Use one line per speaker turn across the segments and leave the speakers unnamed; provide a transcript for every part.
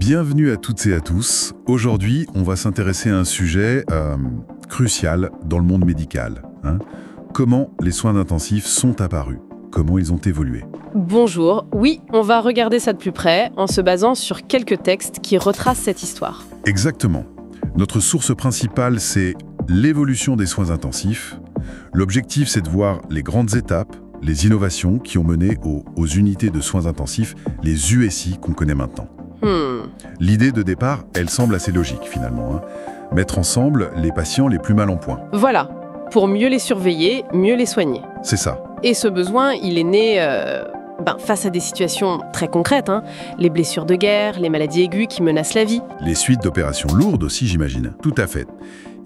Bienvenue à toutes et à tous. Aujourd'hui, on va s'intéresser à un sujet crucial dans le monde médical. Comment les soins intensifs sont apparus? Comment ils ont évolué?
Bonjour, oui, on va regarder ça de plus près en se basant sur quelques textes qui retracent cette histoire.
Exactement. Notre source principale, c'est l'évolution des soins intensifs. L'objectif, c'est de voir les grandes étapes, les innovations qui ont mené aux unités de soins intensifs, les USI qu'on connaît maintenant. L'idée de départ, elle semble assez logique finalement. Mettre ensemble les patients les plus mal en point.
Voilà, pour mieux les surveiller, mieux les soigner.
C'est ça.
Et ce besoin, il est né face à des situations très concrètes. Les blessures de guerre, les maladies aiguës qui menacent la vie.
Les suites d'opérations lourdes aussi, j'imagine. Tout à fait.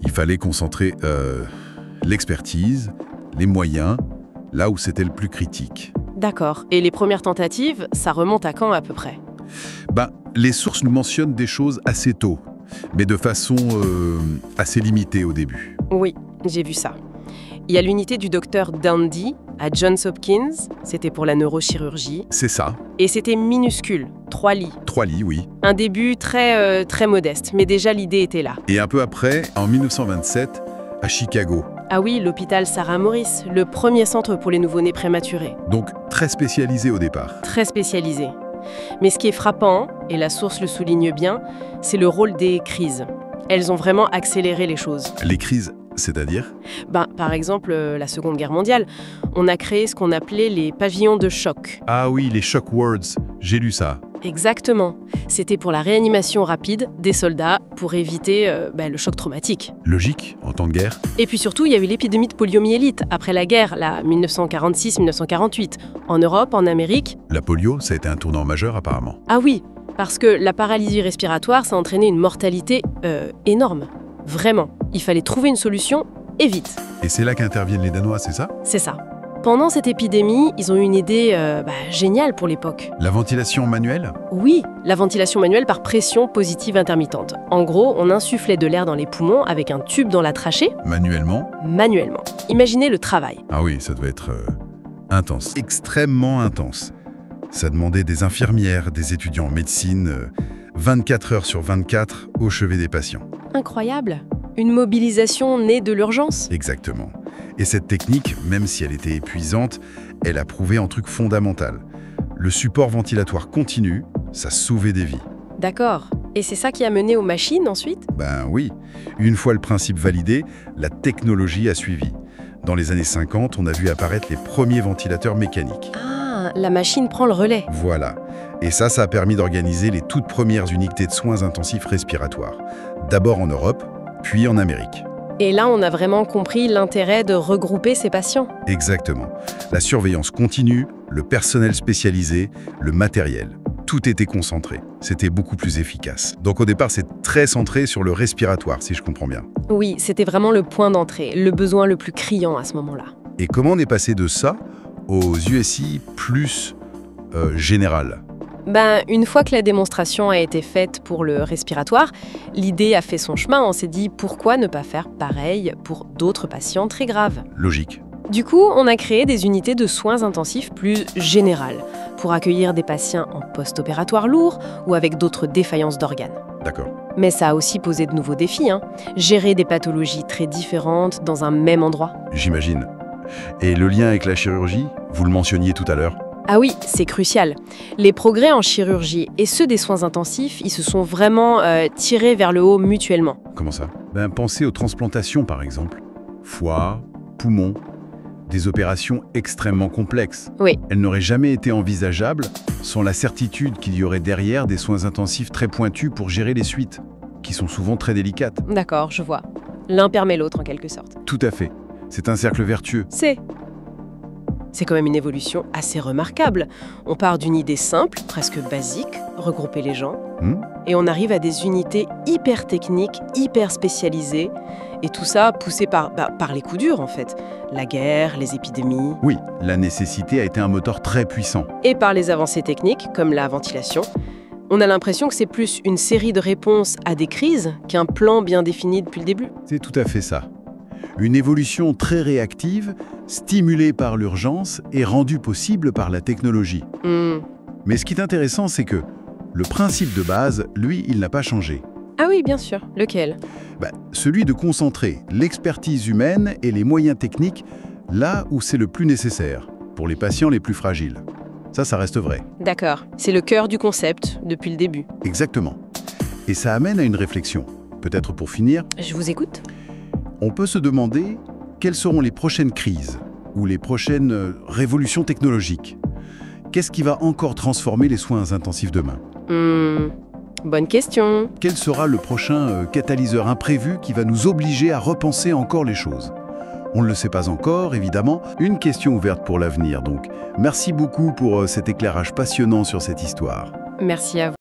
Il fallait concentrer l'expertise, les moyens, là où c'était le plus critique.
D'accord. Et les premières tentatives, ça remonte à quand à peu près?
Les sources nous mentionnent des choses assez tôt, mais de façon assez limitée au début.
Oui, j'ai vu ça. Il y a l'unité du docteur Dundee à Johns Hopkins, c'était pour la neurochirurgie.
C'est ça.
Et c'était minuscule, 3 lits.
3 lits, oui.
Un début très modeste, mais déjà l'idée était là.
Et un peu après, en 1927, à Chicago.
Ah oui, l'hôpital Sarah Morris, le premier centre pour les nouveau-nés prématurés.
Donc très spécialisé au départ.
Très spécialisé. Mais ce qui est frappant, et la source le souligne bien, c'est le rôle des crises. Elles ont vraiment accéléré les choses.
Les crises, c'est-à-dire?
Par exemple, la Seconde Guerre mondiale, on a créé ce qu'on appelait les pavillons de choc.
Ah oui, les shock wards, j'ai lu ça.
Exactement. C'était pour la réanimation rapide des soldats pour éviter le choc traumatique.
Logique, en temps de guerre.
Et puis surtout, il y a eu l'épidémie de poliomyélite après la guerre, là, 1946-1948. En Europe, en Amérique.
La polio, ça a été un tournant majeur apparemment.
Ah oui, parce que la paralysie respiratoire, ça a entraîné une mortalité énorme. Vraiment. Il fallait trouver une solution et vite.
Et c'est là qu'interviennent les Danois, c'est ça?
C'est ça. Pendant cette épidémie, ils ont eu une idée géniale pour l'époque.
La ventilation manuelle?
Oui, la ventilation manuelle par pression positive intermittente. En gros, on insufflait de l'air dans les poumons avec un tube dans la trachée.
Manuellement?
Manuellement. Imaginez le travail.
Ah oui, ça devait être intense. Extrêmement intense. Ça demandait des infirmières, des étudiants en médecine, 24 heures sur 24 au chevet des patients.
Incroyable. Une mobilisation née de l'urgence.
Exactement. Et cette technique, même si elle était épuisante, elle a prouvé un truc fondamental. Le support ventilatoire continu, ça sauvait des vies.
D'accord. Et c'est ça qui a mené aux machines ensuite?
Oui. Une fois le principe validé, la technologie a suivi. Dans les années 50, on a vu apparaître les premiers ventilateurs mécaniques.
Ah, la machine prend le relais.
Voilà. Et ça a permis d'organiser les toutes premières unités de soins intensifs respiratoires. D'abord en Europe, puis en Amérique.
Et là, on a vraiment compris l'intérêt de regrouper ces patients.
Exactement. La surveillance continue, le personnel spécialisé, le matériel. Tout était concentré. C'était beaucoup plus efficace. Donc au départ, c'est très centré sur le respiratoire, si je comprends bien.
Oui, c'était vraiment le point d'entrée, le besoin le plus criant à ce moment-là.
Et comment on est passé de ça aux USI plus générales?
Une fois que la démonstration a été faite pour le respiratoire, l'idée a fait son chemin. On s'est dit pourquoi ne pas faire pareil pour d'autres patients très graves.
Logique.
Du coup, on a créé des unités de soins intensifs plus générales pour accueillir des patients en post-opératoire lourd ou avec d'autres défaillances d'organes.
D'accord.
Mais ça a aussi posé de nouveaux défis. Gérer des pathologies très différentes dans un même endroit.
J'imagine. Et le lien avec la chirurgie, vous le mentionniez tout à l'heure.
Ah oui, c'est crucial. Les progrès en chirurgie et ceux des soins intensifs, ils se sont vraiment tirés vers le haut mutuellement.
Comment ça? Pensez aux transplantations par exemple. Foie, poumon, des opérations extrêmement complexes.
Oui.
Elles n'auraient jamais été envisageables sans la certitude qu'il y aurait derrière des soins intensifs très pointus pour gérer les suites, qui sont souvent très délicates.
D'accord, je vois. L'un permet l'autre en quelque sorte.
Tout à fait. C'est un cercle vertueux.
C'est quand même une évolution assez remarquable. On part d'une idée simple, presque basique, regrouper les gens, et on arrive à des unités hyper techniques, hyper spécialisées, et tout ça poussé par les coups durs en fait. La guerre, les épidémies.
Oui, la nécessité a été un moteur très puissant.
Et par les avancées techniques, comme la ventilation. On a l'impression que c'est plus une série de réponses à des crises qu'un plan bien défini depuis le début.
C'est tout à fait ça. Une évolution très réactive, stimulée par l'urgence et rendue possible par la technologie. Mais ce qui est intéressant, c'est que Le principe de base, lui, il n'a pas changé.
Ah oui, bien sûr. Lequel?
Celui de concentrer l'expertise humaine et les moyens techniques là où c'est le plus nécessaire, pour les patients les plus fragiles. Ça reste vrai.
D'accord. C'est le cœur du concept, depuis le début.
Exactement. Et ça amène à une réflexion. Peut-être pour finir,
Je vous écoute.
on peut se demander quelles seront les prochaines crises ou les prochaines révolutions technologiques. Qu'est-ce qui va encore transformer les soins intensifs demain?
Bonne question.
Quel sera le prochain catalyseur imprévu qui va nous obliger à repenser encore les choses? On ne le sait pas encore, évidemment. Une question ouverte pour l'avenir, donc. Merci beaucoup pour cet éclairage passionnant sur cette histoire.
Merci à vous.